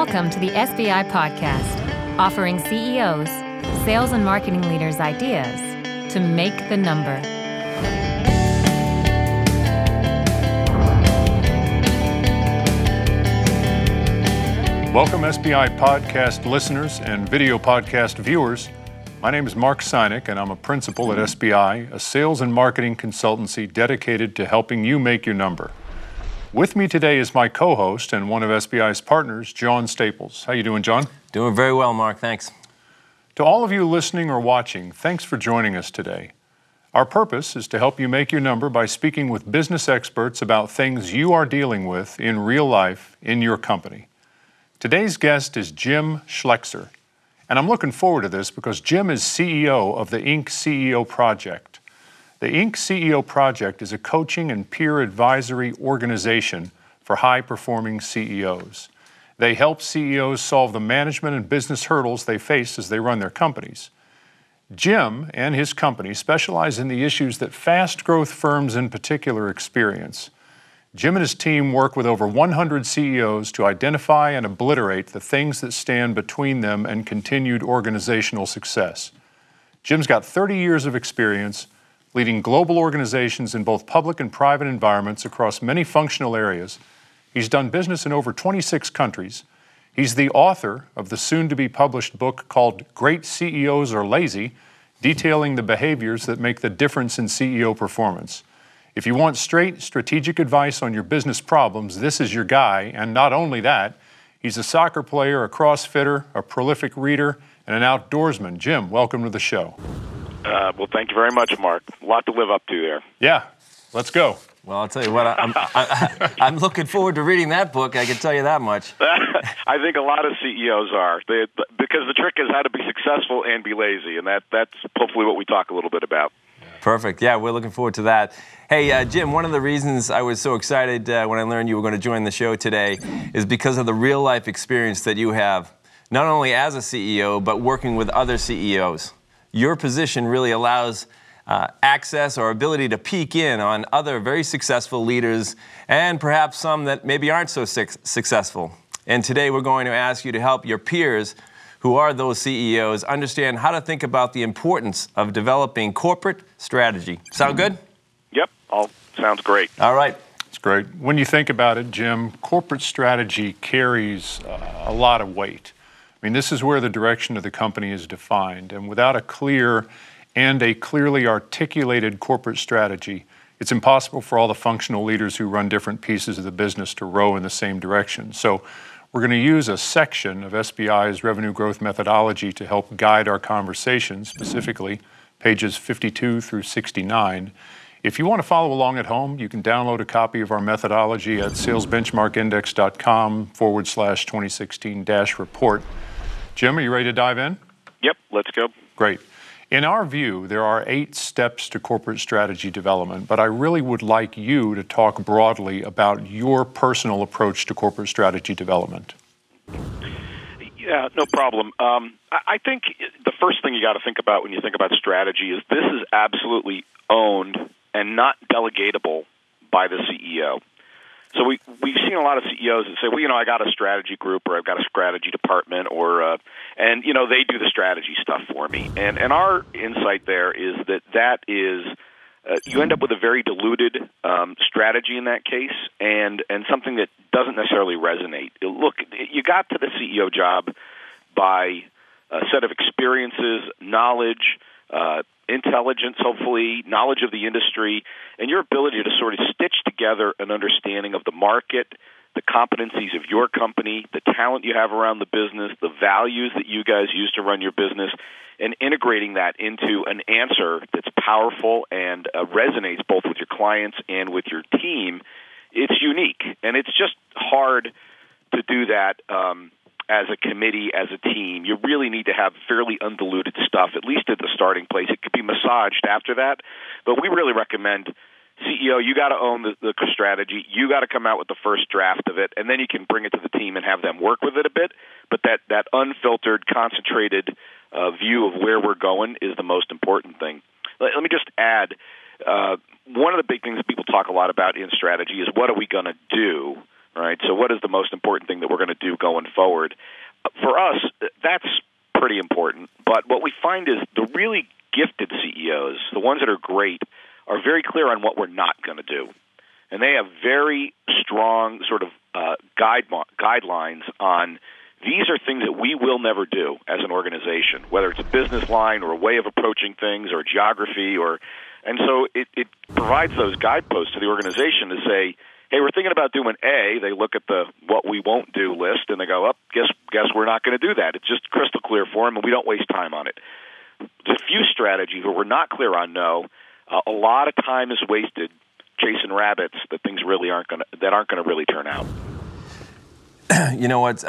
Welcome to the SBI Podcast, offering CEOs, sales and marketing leaders ideas to make the number. Welcome, SBI Podcast listeners and video podcast viewers. My name is Mark Sinek, and I'm a principal at SBI, a sales and marketing consultancy dedicated to helping you make your number. With me today is my co-host and one of SBI's partners, John Staples. How you doing, John? Doing very well, Mark. Thanks. To all of you listening or watching, thanks for joining us today. Our purpose is to help you make your number by speaking with business experts about things you are dealing with in real life in your company. Today's guest is Jim Schlexer, and I'm looking forward to this because Jim is CEO of the Inc. CEO Project. The Inc. CEO Project is a coaching and peer advisory organization for high-performing CEOs. They help CEOs solve the management and business hurdles they face as they run their companies. Jim and his company specialize in the issues that fast-growth firms in particular experience. Jim and his team work with over 100 CEOs to identify and obliterate the things that stand between them and continued organizational success. Jim's got 30 years of experience leading global organizations in both public and private environments across many functional areas. He's done business in over 26 countries. He's the author of the soon-to-be-published book called Great CEOs Are Lazy, detailing the behaviors that make the difference in CEO performance. If you want straight, strategic advice on your business problems, this is your guy. And not only that, he's a soccer player, a CrossFitter, a prolific reader, and an outdoorsman. Jim, welcome to the show. Well, thank you very much, Mark. A lot to live up to there. Yeah, let's go. Well, I'll tell you what, I'm looking forward to reading that book, I can tell you that much. I think a lot of CEOs are, because the trick is how to be successful and be lazy, and that's hopefully what we talk a little bit about. Perfect. Yeah, we're looking forward to that. Hey, Jim, one of the reasons I was so excited when I learned you were going to join the show today is because of the real-life experience that you have, not only as a CEO, but working with other CEOs. Your position really allows access or ability to peek in on other very successful leaders and perhaps some that maybe aren't so successful. And today we're going to ask you to help your peers who are those CEOs understand how to think about the importance of developing corporate strategy. Sound good? Yep, all sounds great. All right. It's great. When you think about it, Jim, corporate strategy carries a lot of weight. I mean, this is where the direction of the company is defined, and without a clear and a clearly articulated corporate strategy, it's impossible for all the functional leaders who run different pieces of the business to row in the same direction. So we're going to use a section of SBI's revenue growth methodology to help guide our conversation, specifically pages 52 through 69. If you want to follow along at home, you can download a copy of our methodology at salesbenchmarkindex.com/2016-report. Jim, are you ready to dive in? Yep, let's go. Great. In our view, there are 8 steps to corporate strategy development, but I really would like you to talk broadly about your personal approach to corporate strategy development. Yeah, no problem. I think the first thing you got to think about when you think about strategy is this is absolutely owned and not delegatable by the CEO. So we've seen a lot of CEOs that say, well, I got a strategy group or I've got a strategy department and they do the strategy stuff for me. And our insight there is that is you end up with a very diluted strategy in that case and something that doesn't necessarily resonate. Look, you got to the CEO job by a set of experiences, knowledge, intelligence, hopefully, knowledge of the industry, and your ability to sort of stitch together an understanding of the market, the competencies of your company, the talent you have around the business, the values that you guys use to run your business, and integrating that into an answer that's powerful and resonates both with your clients and with your team. It's unique, and it's just hard to do that as a committee, as a team. You really need to have fairly undiluted stuff, at least at the starting place. It could be massaged after that, but we really recommend, CEO, you got to own the strategy. You got to come out with the first draft of it, and then you can bring it to the team and have them work with it a bit. But that unfiltered, concentrated view of where we're going is the most important thing. Let me just add, one of the big things that people talk a lot about in strategy is what are we going to do right? So what is the most important thing that we're going to do going forward? For us, that's pretty important. But what we find is the really gifted CEOs, the ones that are great, are very clear on what we're not going to do. And they have very strong sort of guidelines on these are things that we will never do as an organization, whether it's a business line or a way of approaching things or geography. And so it provides those guideposts to the organization to say, hey, we're thinking about doing A. They look at the what we won't do list, and they go, guess we're not going to do that. It's just crystal clear for them, and we don't waste time on it. Diffuse strategy, where we're not clear on no, a lot of time is wasted chasing rabbits that things really aren't going to really turn out. You know what?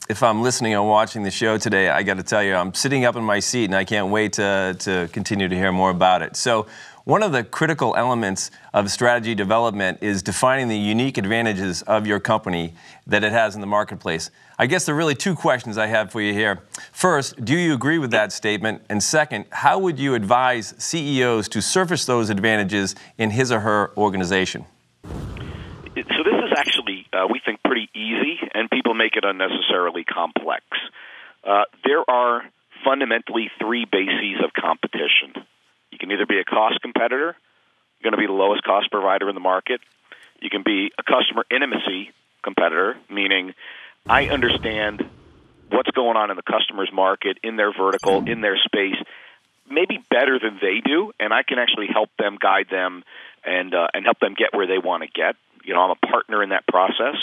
If I'm listening or watching the show today, I got to tell you, I'm sitting up in my seat, and I can't wait to continue to hear more about it. So one of the critical elements of strategy development is defining the unique advantages of your company that it has in the marketplace. I guess there are really two questions I have for you here. First, do you agree with that statement? And second, how would you advise CEOs to surface those advantages in his or her organization? So this is actually, we think, pretty easy, and people make it unnecessarily complex. There are fundamentally three bases of competition. You can either be a cost competitor, you're going to be the lowest cost provider in the market. You can be a customer intimacy competitor, meaning I understand what's going on in the customer's market, in their vertical, in their space, maybe better than they do, and I can actually help them, guide them, and help them get where they want to get. You know, I'm a partner in that process.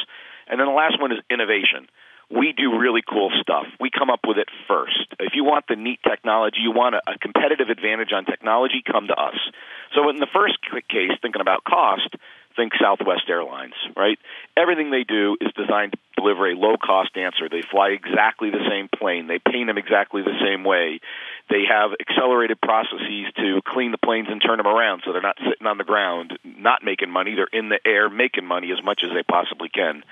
And then the last one is innovation. We do really cool stuff. We come up with it first. If you want the neat technology, you want a competitive advantage on technology, come to us. So in the first case, thinking about cost, think Southwest Airlines, right? Everything they do is designed to deliver a low-cost answer. They fly exactly the same plane. They paint them exactly the same way. They have accelerated processes to clean the planes and turn them around so they're not sitting on the ground, not making money. They're in the air making money as much as they possibly can.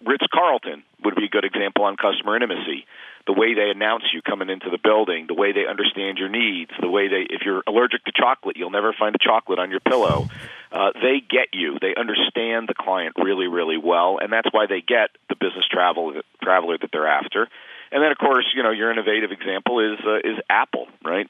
Ritz-Carlton would be a good example on customer intimacy. The way they announce you coming into the building, the way they understand your needs, the way if you're allergic to chocolate, you'll never find a chocolate on your pillow. They get you. They understand the client really, really well, and that's why they get the business traveler that they're after. And then, of course, you know, your innovative example is Apple, right?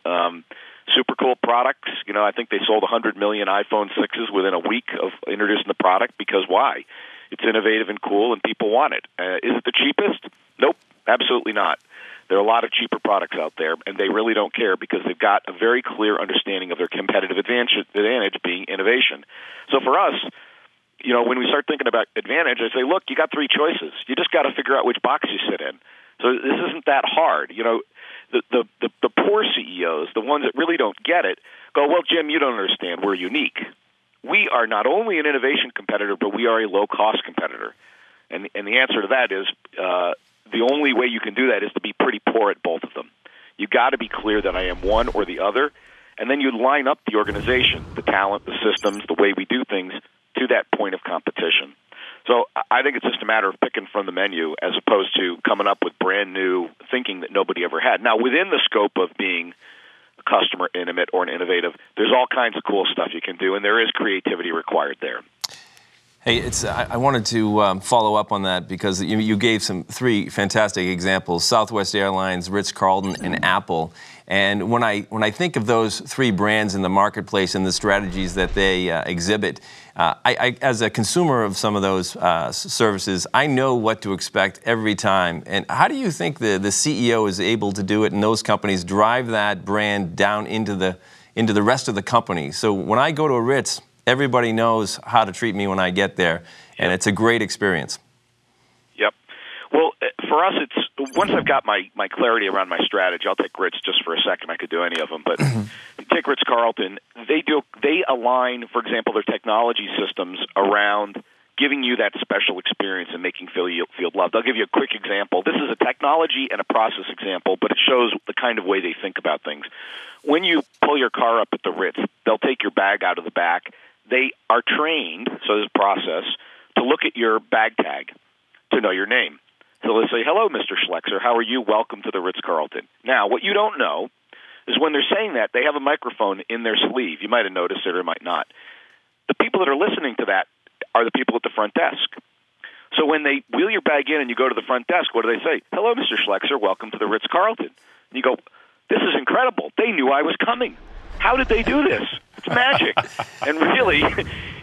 Super cool products. You know, I think they sold 100 million iPhone 6s within a week of introducing the product because why? It's innovative and cool, and people want it. Is it the cheapest? Nope, absolutely not. There are a lot of cheaper products out there, and they really don't care because they've got a very clear understanding of their competitive advantage being innovation. So for us, you know, when we start thinking about advantage, I say, look, you got three choices. You just got to figure out which box you sit in. So this isn't that hard. You know, the poor CEOs, the ones that really don't get it, go, well, Jim, you don't understand. We're unique. We are not only an innovation competitor, but we are a low-cost competitor. And the answer to that is the only way you can do that is to be pretty poor at both of them. You got to be clear that I am one or the other, and then you line up the organization, the talent, the systems, the way we do things to that point of competition. So I think it's just a matter of picking from the menu as opposed to coming up with brand new thinking that nobody ever had. Now, within the scope of being customer intimate or an innovative, there's all kinds of cool stuff you can do, and there is creativity required there. Hey, I wanted to follow up on that because you gave three fantastic examples: Southwest Airlines, Ritz-Carlton, and Apple. And when I think of those three brands in the marketplace and the strategies that they exhibit, I as a consumer of some of those services, I know what to expect every time. And how do you think the CEO is able to do it, and those companies drive that brand down into the rest of the company? So when I go to a Ritz, everybody knows how to treat me when I get there, and it's a great experience. Yep. Well, for us, it's once I've got my clarity around my strategy. I'll take Ritz just for a second. I could do any of them, but take Ritz-Carlton. They align, for example, their technology systems around giving you that special experience and making you feel loved. I'll give you a quick example. This is a technology and a process example, but it shows the kind of way they think about things. When you pull your car up at the Ritz, they'll take your bag out of the back. They are trained, so there's a process, to look at your bag tag to know your name. So they'll say, hello, Mr. Schlexer, how are you? Welcome to the Ritz-Carlton. Now, what you don't know is when they're saying that, they have a microphone in their sleeve. You might have noticed it or might not. The people that are listening to that are the people at the front desk. So when they wheel your bag in and you go to the front desk, what do they say? Hello, Mr. Schlexer, welcome to the Ritz-Carlton. And you go, this is incredible. They knew I was coming. How did they do this? It's magic. And really,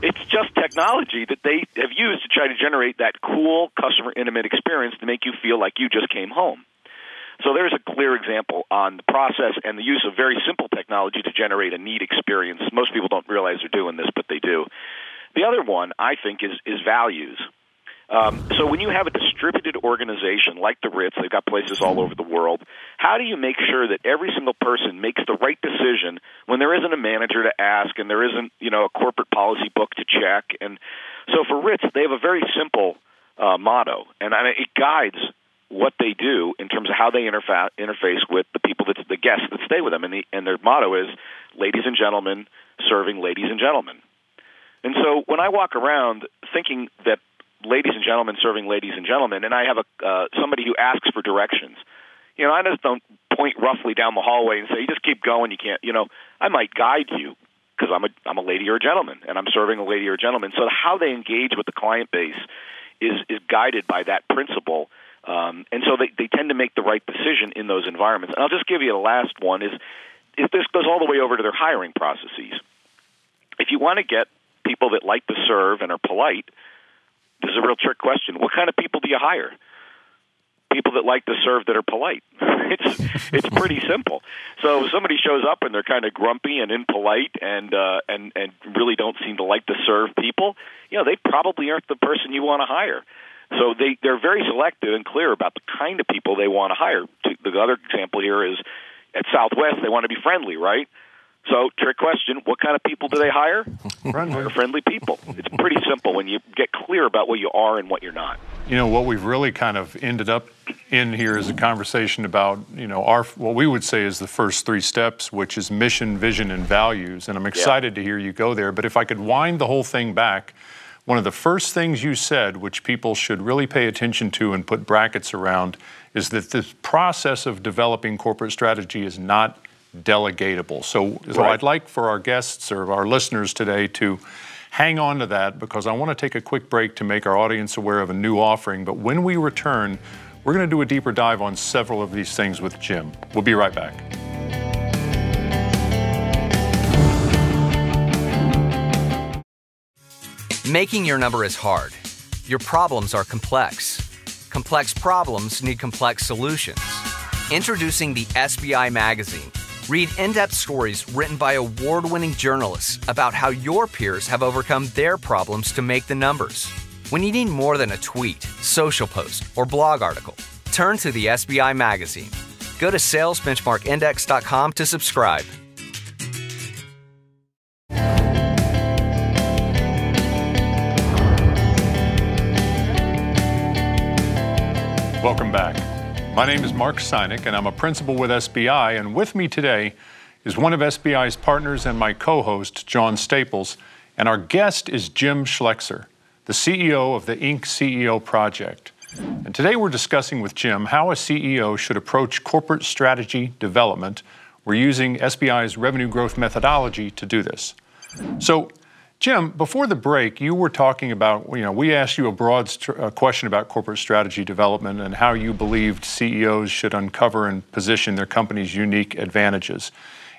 it's just technology that they have used to try to generate that cool customer intimate experience to make you feel like you just came home. So there's a clear example on the process and the use of very simple technology to generate a neat experience. Most people don't realize they're doing this, but they do. The other one, I think, is values. So when you have a distributed organization like the Ritz, they've got places all over the world, how do you make sure that every single person makes the right decision when there isn't a manager to ask and there isn't, a corporate policy book to check? And so for Ritz, they have a very simple motto, and it guides what they do in terms of how they interface with the people, the guests that stay with them. And their motto is, ladies and gentlemen, serving ladies and gentlemen. And so when I walk around thinking that ladies and gentlemen serving ladies and gentlemen, and I have somebody who asks for directions, I just don't point roughly down the hallway and say, you just keep going, you can't, I might guide you because I'm a lady or a gentleman, and I'm serving a lady or a gentleman. So how they engage with the client base is guided by that principle. And so they tend to make the right decision in those environments. And I'll just give you the last one is this goes all the way over to their hiring processes. If you want to get people that like to serve and are polite, this is a real trick question. What kind of people do you hire? People that like to serve that are polite. It's pretty simple. So if somebody shows up and they're kind of grumpy and impolite and really don't seem to like to serve people, they probably aren't the person you want to hire. So they're very selective and clear about the kind of people they want to hire. The other example here is at Southwest, they want to be friendly, right? So, trick question, what kind of people do they hire? Friendly people. It's pretty simple when you get clear about what you are and what you're not. What we've really kind of ended up in here is a conversation about, what we would say is the first three steps, which is mission, vision, and values. And I'm excited to hear you go there. But if I could wind the whole thing back, one of the first things you said, which people should really pay attention to and put brackets around, is that this process of developing corporate strategy is not delegatable. So I'd like for our guests or our listeners today to hang on to that, because I want to take a quick break to make our audience aware of a new offering. But when we return, we're going to do a deeper dive on several of these things with Jim. We'll be right back. Making your number is hard. Your problems are complex. Complex problems need complex solutions. Introducing the SBI magazine. Read in-depth stories written by award-winning journalists about how your peers have overcome their problems to make the numbers. When you need more than a tweet, social post, or blog article, turn to the SBI magazine. Go to salesbenchmarkindex.com to subscribe. Welcome back. My name is Mark Sinek, and I'm a principal with SBI, and with me today is one of SBI's partners and my co-host, John Staples, and our guest is Jim Schlexer, the CEO of the Inc. CEO Project. And today we're discussing with Jim how a CEO should approach corporate strategy development. We're using SBI's revenue growth methodology to do this. So, Jim, before the break, you were talking about, we asked you a broad question about corporate strategy development and how you believed CEOs should uncover and position their company's unique advantages.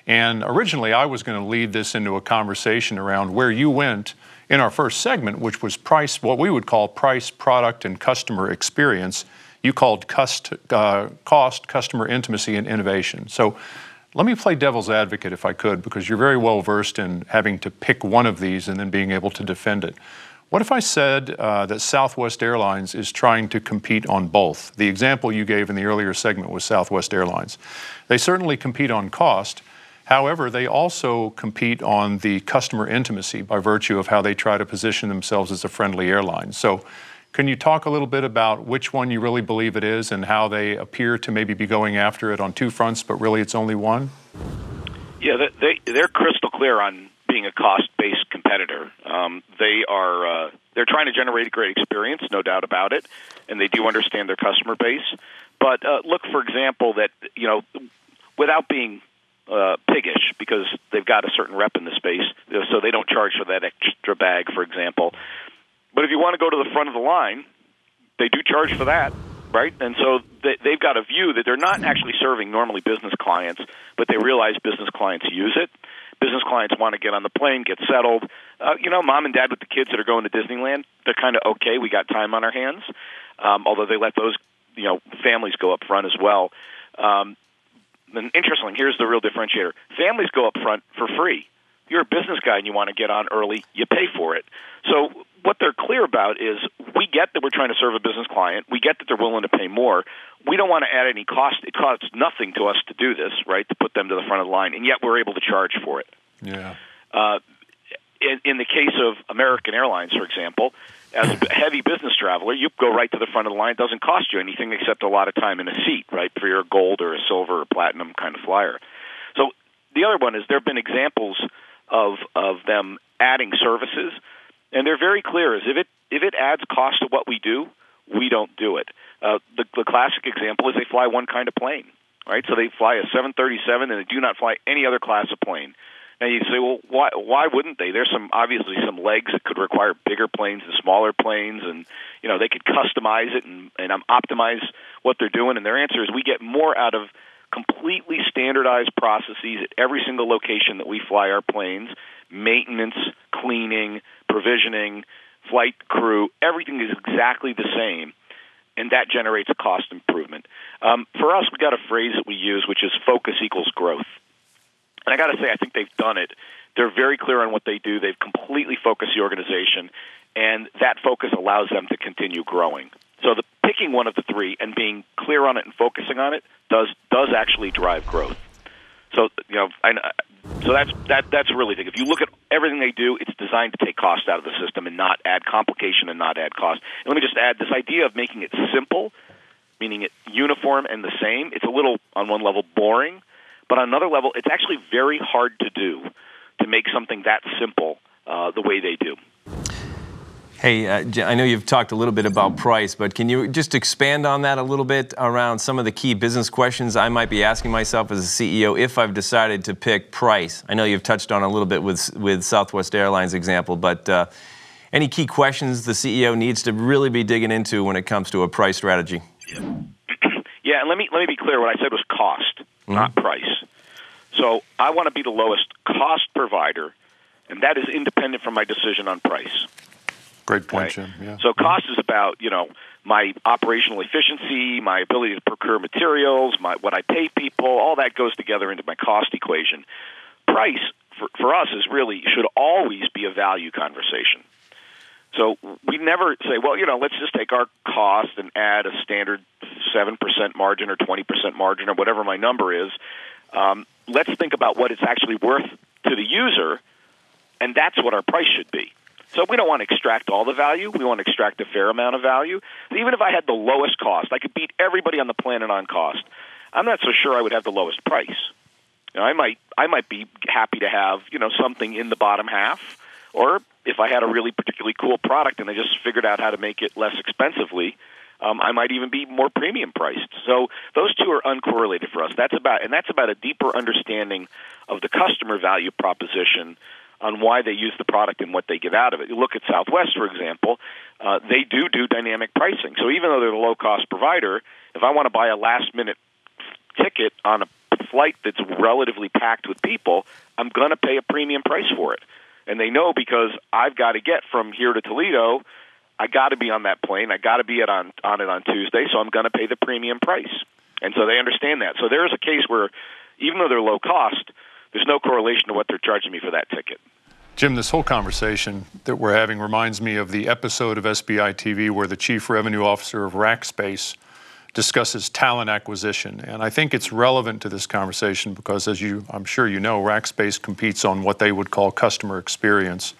And originally, I was going to lead this into a conversation around where you went in our first segment, which was price, what we would call price, product, and customer experience. You called cost, customer intimacy, and innovation. So let me play devil's advocate if I could, because you're very well versed in having to pick one of these and then being able to defend it. What if I said that Southwest Airlines is trying to compete on both? The example you gave in the earlier segment was Southwest Airlines. They certainly compete on cost. However, they also compete on the customer intimacy by virtue of how they try to position themselves as a friendly airline. So can you talk a little bit about which one you really believe it is and how they appear to maybe be going after it on two fronts, but really it's only one? Yeah, they're crystal clear on being a cost-based competitor. They're trying to generate a great experience, no doubt about it, and they do understand their customer base. But look, for example, that without being piggish, because they've got a certain rep in the space, so they don't charge for that extra bag, for example. But if you want to go to the front of the line, they do charge for that, right? And so they've got a view that they're not actually serving normally business clients, but they realize business clients use it. Business clients want to get on the plane, get settled. Mom and dad with the kids that are going to Disneyland, they're kind of okay. We got time on our hands, although they let those families go up front as well. And interestingly, here's the real differentiator. Families go up front for free. If you're a business guy and you want to get on early, you pay for it. So what they're clear about is we get that we're trying to serve a business client. We get that they're willing to pay more. We don't want to add any cost. It costs nothing to us to do this, right, to put them to the front of the line, and yet we're able to charge for it. Yeah. In the case of American Airlines, for example, as a heavy business traveler, you go right to the front of the line. It doesn't cost you anything except a lot of time in a seat, right, for your gold or a silver or platinum kind of flyer. So the other one is there have been examples of them adding services, and they're very clear. Is if it adds cost to what we do, we don't do it. The classic example is they fly one kind of plane, right? So they fly a 737, and they do not fly any other class of plane. Now you say, well, why wouldn't they? There's obviously some legs that could require bigger planes and smaller planes, and they could customize it and optimize what they're doing. And their answer is we get more out of completely standardized processes at every single location that we fly our planes: maintenance, cleaning, provisioning, flight crew. Everything is exactly the same, and that generates a cost improvement. For us, we got a phrase that we use, which is focus equals growth. And I got to say, I think they've done it. They're very clear on what they do. They've completely focused the organization, and that focus allows them to continue growing. So picking one of the three and being clear on it and focusing on it does actually drive growth. So that's really big. If you look at everything they do, it's designed to take cost out of the system and not add complication and not add cost. And let me just add this idea of making it simple, meaning it uniform and the same. It's a little, on one level, boring. But on another level, it's actually very hard to do, to make something that simple the way they do. Hey, I know you've talked a little bit about price, but can you just expand on that a little bit around some of the key business questions I might be asking myself as a CEO if I've decided to pick price? I know you've touched on a little bit with Southwest Airlines example, but any key questions the CEO needs to really be digging into when it comes to a price strategy? Yeah, and let me be clear. What I said was cost, not price. So I want to be the lowest cost provider, and that is independent from my decision on price. Great point, Jim. Yeah. So cost is about, my operational efficiency, my ability to procure materials, what I pay people. All that goes together into my cost equation. Price for us should always be a value conversation. So we never say, well, let's just take our cost and add a standard 7% margin or 20% margin or whatever my number is. Let's think about what it's actually worth to the user, and that's what our price should be. So we don't want to extract all the value. We want to extract a fair amount of value. Even if I had the lowest cost, I could beat everybody on the planet on cost. I'm not so sure I would have the lowest price. I might be happy to have something in the bottom half, or if I had a really particularly cool product and I just figured out how to make it less expensively, I might even be more premium priced. So those two are uncorrelated for us. That's about a deeper understanding of the customer value proposition on why they use the product and what they get out of it. You look at Southwest, for example, they do dynamic pricing. So even though they're the low-cost provider, if I want to buy a last-minute ticket on a flight that's relatively packed with people, I'm going to pay a premium price for it. And they know because I've got to get from here to Toledo, I got to be on that plane. I got to be on it on Tuesday, so I'm going to pay the premium price. And so they understand that. So there's a case where even though they're low cost, there's no correlation to what they're charging me for that ticket. Jim, this whole conversation that we're having reminds me of the episode of SBI TV where the Chief Revenue Officer of Rackspace discusses talent acquisition. And I think it's relevant to this conversation because, as I'm sure you know, Rackspace competes on what they would call customer experience.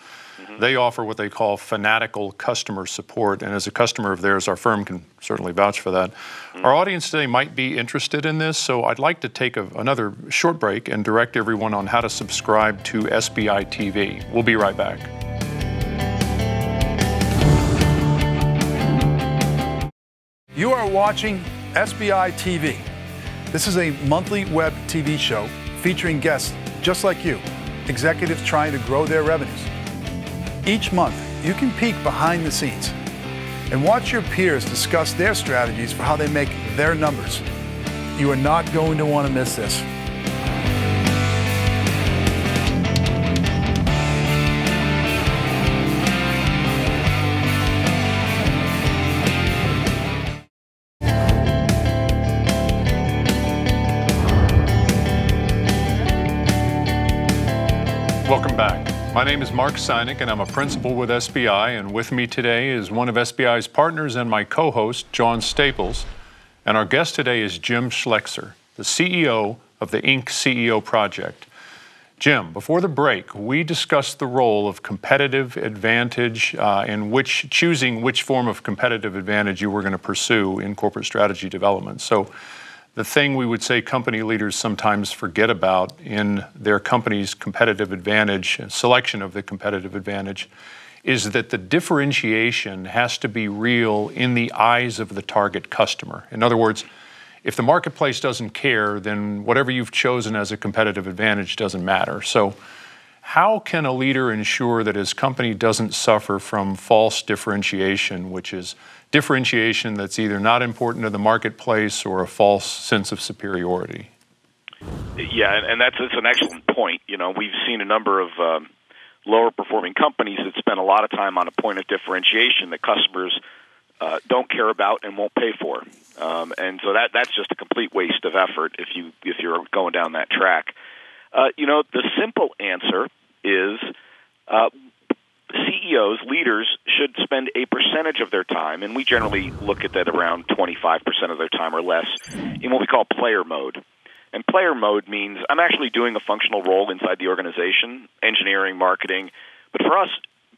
They offer what they call fanatical customer support, and as a customer of theirs, our firm can certainly vouch for that. Our audience today might be interested in this, so I'd like to take another short break and direct everyone on how to subscribe to SBI TV. We'll be right back. You are watching SBI TV. This is a monthly web TV show featuring guests just like you, executives trying to grow their revenues. Each month, you can peek behind the scenes and watch your peers discuss their strategies for how they make their numbers. You are not going to want to miss this. Welcome back. My name is Mark Sinek, and I'm a principal with SBI, and with me today is one of SBI's partners and my co-host, John Staples, and our guest today is Jim Schlexer, the CEO of the Inc. CEO Project. Jim, before the break, we discussed the role of competitive advantage in choosing which form of competitive advantage you were going to pursue in corporate strategy development. So the thing we would say company leaders sometimes forget about in their company's competitive advantage, selection of the competitive advantage, is that the differentiation has to be real in the eyes of the target customer. In other words, if the marketplace doesn't care, then whatever you've chosen as a competitive advantage doesn't matter. So how can a leader ensure that his company doesn't suffer from false differentiation, which is differentiation that's either not important to the marketplace or a false sense of superiority? Yeah, and that's an excellent point. You know, we've seen a number of lower performing companies that spend a lot of time on a point of differentiation that customers don't care about and won't pay for. And so that's just a complete waste of effort if you're going down that track. You know, the simple answer is CEOs, leaders, should spend a percentage of their time, and we generally look at that around 25% of their time or less, in what we call player mode. And player mode means I'm actually doing a functional role inside the organization, engineering, marketing. But for us,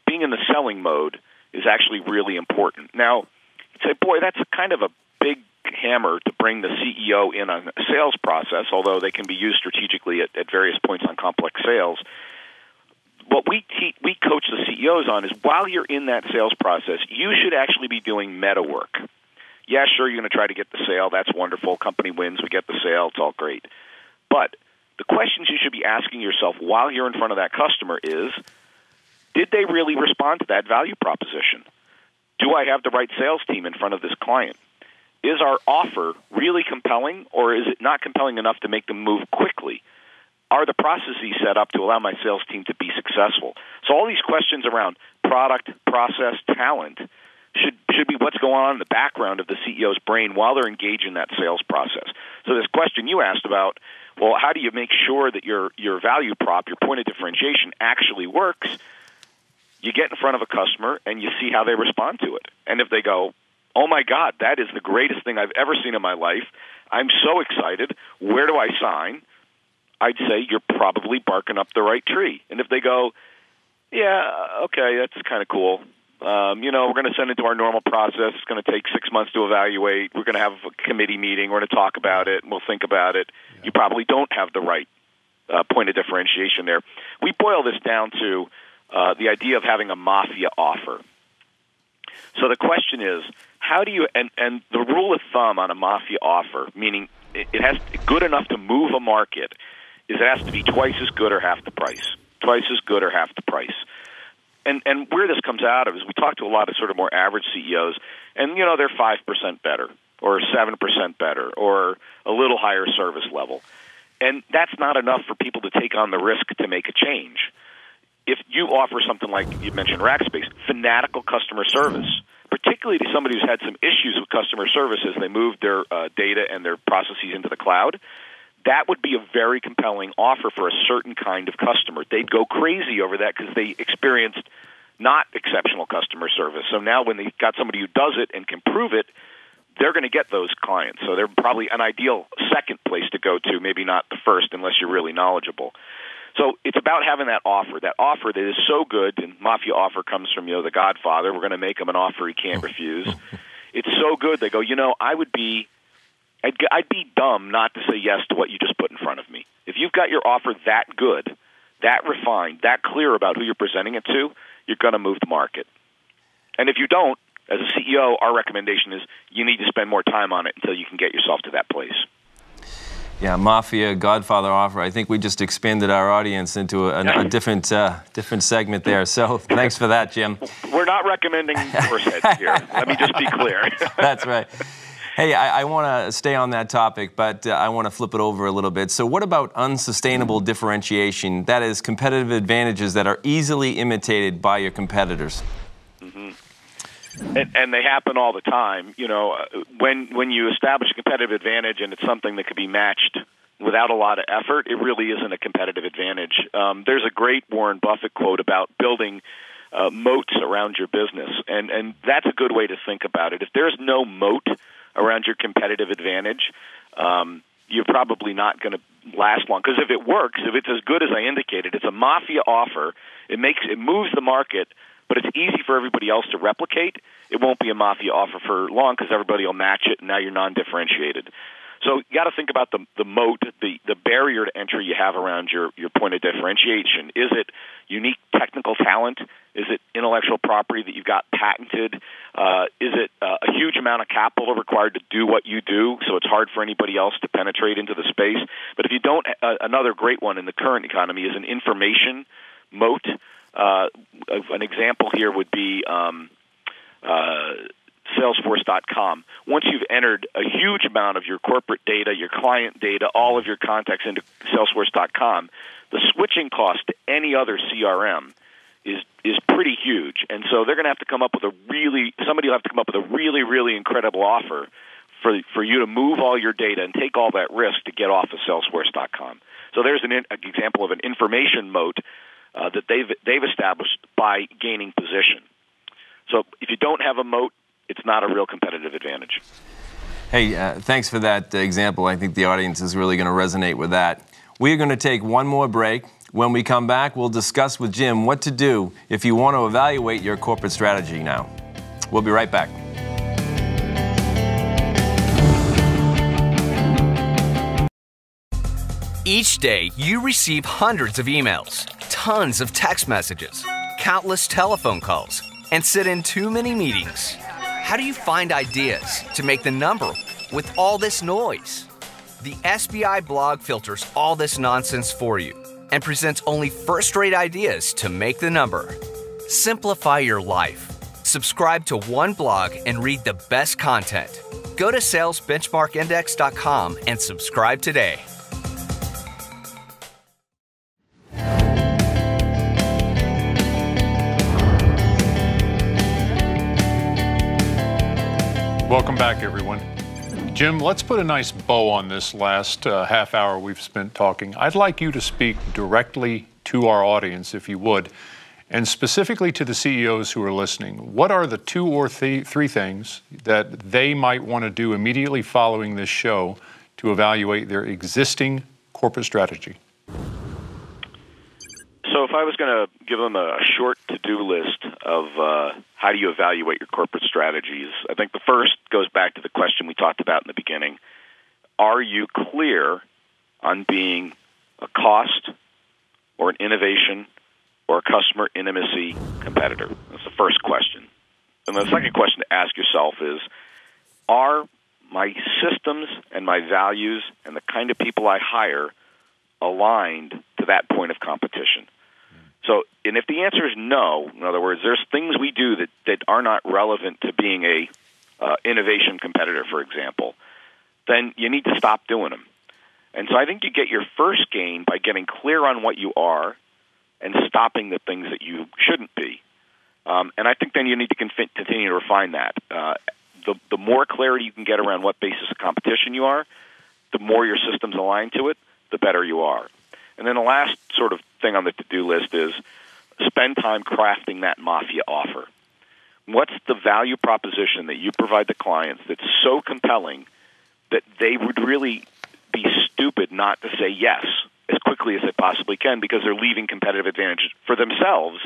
being in the selling mode is actually really important. Now, you'd say, boy, that's kind of a big hammer to bring the CEO in on a sales process, although they can be used strategically at various points on complex sales. What we coach the CEOs on is while you're in that sales process, you should actually be doing meta work. Yeah, sure, you're going to try to get the sale. That's wonderful. Company wins. We get the sale. It's all great. But the questions you should be asking yourself while you're in front of that customer is, did they really respond to that value proposition? Do I have the right sales team in front of this client? Is our offer really compelling, or is it not compelling enough to make them move quickly? Are the processes set up to allow my sales team to be successful? So all these questions around product, process, talent should be what's going on in the background of the CEO's brain while they're engaged in that sales process. So this question you asked about, well, how do you make sure that your value prop, your point of differentiation actually works? You get in front of a customer and you see how they respond to it. And if they go, oh my God, that is the greatest thing I've ever seen in my life, I'm so excited, where do I sign? I'd say you're probably barking up the right tree. And if they go, yeah, okay, that's kind of cool. You know, we're going to send it to our normal process. It's going to take 6 months to evaluate. We're going to have a committee meeting. We're going to talk about it, and we'll think about it. Yeah. You probably don't have the right point of differentiation there. We boil this down to the idea of having a mafia offer. So the question is, how do you, and the rule of thumb on a mafia offer, meaning it has good enough to move a market, is it has to be twice as good or half the price. Twice as good or half the price. And where this comes out of is we talk to a lot of sort of more average CEOs, and, you know, they're 5% better or 7% better or a little higher service level. And that's not enough for people to take on the risk to make a change. If you offer something like you mentioned, Rackspace, fanatical customer service, particularly to somebody who's had some issues with customer service as they move their data and their processes into the cloud, that would be a very compelling offer for a certain kind of customer. They'd go crazy over that because they experienced not exceptional customer service. So now when they've got somebody who does it and can prove it, they're going to get those clients. So they're probably an ideal second place to go to, maybe not the first unless you're really knowledgeable. So it's about having that offer that is so good, and mafia offer comes from, you know, the Godfather. We're going to make him an offer he can't refuse. It's so good, they go, you know, I'd be dumb not to say yes to what you just put in front of me. If you've got your offer that good, that refined, that clear about who you're presenting it to, you're going to move the market. And if you don't, as a CEO, our recommendation is you need to spend more time on it until you can get yourself to that place. Yeah, Mafia Godfather offer. I think we just expanded our audience into a different segment there. So thanks for that, Jim. We're not recommending horse heads here. Let me just be clear. That's right. Hey, I want to stay on that topic, but I want to flip it over a little bit. So what about unsustainable differentiation? That is, competitive advantages that are easily imitated by your competitors. And they happen all the time. You know, when you establish a competitive advantage and it's something that could be matched without a lot of effort, it really isn't a competitive advantage. There's a great Warren Buffett quote about building moats around your business, and that's a good way to think about it. If there's no moat around your competitive advantage, you're probably not going to last long. Because if it works, if it's as good as I indicated, it's a mafia offer. It moves the market, but it's easy for everybody else to replicate. It won't be a mafia offer for long because everybody will match it, and now you're non-differentiated. So you got to think about the moat, the barrier to entry you have around your point of differentiation. Is it unique technical talent? Is it intellectual property that you've got patented? Is it a huge amount of capital required to do what you do, so it's hard for anybody else to penetrate into the space? But if you don't, another great one in the current economy is an information moat. An example here would be Salesforce.com. Once you've entered a huge amount of your corporate data, your client data, all of your contacts into Salesforce.com, the switching cost to any other CRM is pretty huge. And so they're going to have to come up with somebody will have to come up with a really, really incredible offer for you to move all your data and take all that risk to get off of Salesforce.com. So there's an example of an information moat that they've established by gaining position. So if you don't have a moat, it's not a real competitive advantage. Hey, thanks for that example. I think the audience is really going to resonate with that. We're going to take one more break. When we come back, we'll discuss with Jim what to do if you want to evaluate your corporate strategy now. We'll be right back. Each day, you receive hundreds of emails, tons of text messages, countless telephone calls, and sit in too many meetings. How do you find ideas to make the number with all this noise? The SBI blog filters all this nonsense for you and presents only first-rate ideas to make the number. Simplify your life. Subscribe to one blog and read the best content. Go to salesbenchmarkindex.com and subscribe today. Welcome back, everyone. Jim, let's put a nice bow on this last half hour we've spent talking. I'd like you to speak directly to our audience, if you would, and specifically to the CEOs who are listening. What are the 2 or 3 things that they might want to do immediately following this show to evaluate their existing corporate strategy? So if I was going to give them a short to-do list of how do you evaluate your corporate strategies, I think the first goes back to the question we talked about in the beginning. Are you clear on being a cost or an innovation or a customer intimacy competitor? That's the first question. And the second question to ask yourself is, are my systems and my values and the kind of people I hire aligned to that point of competition? So, and if the answer is no, in other words, there's things we do that are not relevant to being a innovation competitor, for example, then you need to stop doing them. And so I think you get your first gain by getting clear on what you are and stopping the things that you shouldn't be. And I think then you need to continue to refine that. The more clarity you can get around what basis of competition you are, the more your systems align to it, the better you are. And then the last sort of thing on the to-do list is spend time crafting that mafia offer. What's the value proposition that you provide the clients that's so compelling that they would really be stupid not to say yes as quickly as they possibly can because they're leaving competitive advantage for themselves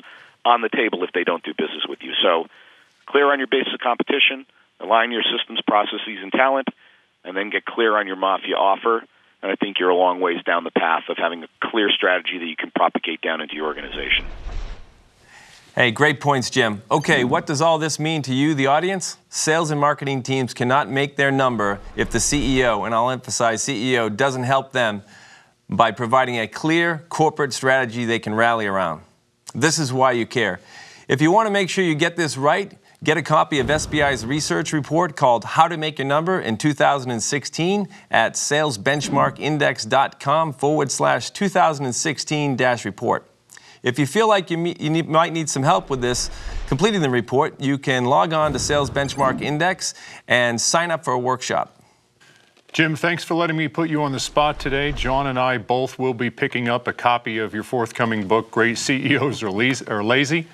on the table if they don't do business with you? So clear on your basis of competition, align your systems, processes, and talent, and then get clear on your mafia offer. And I think you're a long ways down the path of having a clear strategy that you can propagate down into your organization. Hey, great points, Jim. Okay, what does all this mean to you, the audience? Sales and marketing teams cannot make their number if the CEO, and I'll emphasize CEO, doesn't help them by providing a clear corporate strategy they can rally around. This is why you care. If you want to make sure you get this right, get a copy of SBI's research report called How to Make Your Number in 2016 at salesbenchmarkindex.com/2016-report. If you feel like you might need some help with this, completing the report, you can log on to Sales Benchmark Index and sign up for a workshop. Jim, thanks for letting me put you on the spot today. John and I both will be picking up a copy of your forthcoming book, Great CEOs Are Lazy.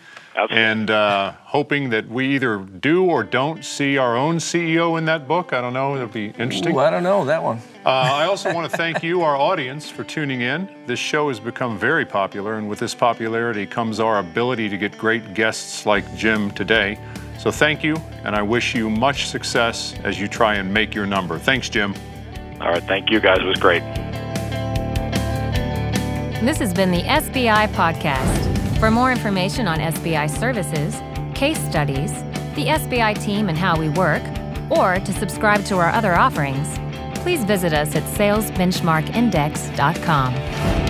And hoping that we either do or don't see our own CEO in that book. I don't know. It'll be interesting. Ooh, I don't know that one. I also want to thank you, our audience, for tuning in. This show has become very popular, and with this popularity comes our ability to get great guests like Jim today. So thank you, and I wish you much success as you try and make your number. Thanks, Jim. All right. Thank you, guys. It was great. This has been the SBI Podcast. For more information on SBI services, case studies, the SBI team and how we work, or to subscribe to our other offerings, please visit us at salesbenchmarkindex.com.